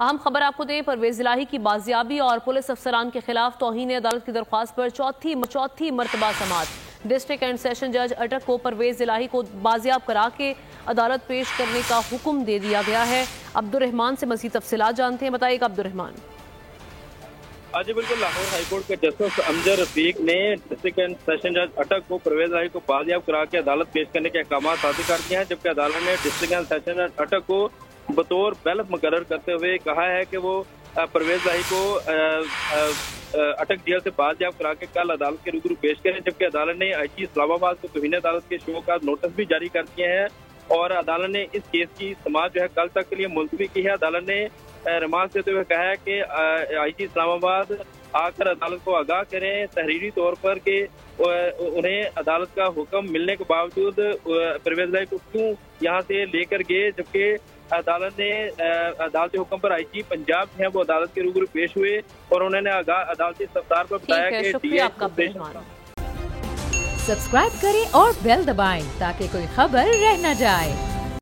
اہم خبر آپ کو دیں، پرویز الہی کی بازیابی اور پولیس افسران کے خلاف توہین عدالت کی درخواست پر چوتھی مرتبہ سماعت۔ ڈسٹرکٹ اینڈ سیشن جج اٹک کو پرویز الہی کو بازیاب کرا کے عدالت پیش کرنے کا حکم دے دیا گیا ہے۔ عبد الرحمان سے مزید تفصیلات جانتے ہیں، بتائیے گا عبد الرحمان۔ جی بالکل، لاہور ہائی کورٹ کے جسٹس امجد رفیق نے ڈسٹرکٹ اینڈ سیشن جج اٹک کو پرویز الہی کو بازیاب کرا کے عدالت پیش کرنے کے احکامات صادر کر دیے ہیں، جبکہ عدالت نے ڈسٹرکٹ اینڈ سیشن جج اٹک کو بطور بیلف مقرر کرتے ہوئے کہا ہے کہ وہ پرویز الہی کو اٹک جیل سے بازیاب کرا کے کل عدالت کے روبرو پیش کریں، جبکہ عدالت نے آئی جی اسلام آباد کو توہین عدالت کے شو کا نوٹس بھی جاری کر دیے ہیں اور عدالت نے اس کیس کی سماعت کل تک کے لیے ملتوی کی ہے۔ عدالت نے ریمانڈ دیتے ہوئے کہا ہے کہ آئی جی اسلام آباد آ کر عدالت کو آگاہ کریں تحریری طور پر کہ انہیں عدالت کا حکم ملنے کے باوجود پرویز الہی کو کیوں یہاں سے لے کر گئے، جبکہ عدالت نے عدالتی حکم پر آئی جی پنجاب ہیں وہ عدالت کے روبرو پیش ہوئے اور انہوں نے عدالتی افطار پر بتایا کہ سبسکرائب کریں اور بیل دبائیں تاکہ کوئی خبر رہ نہ جائے۔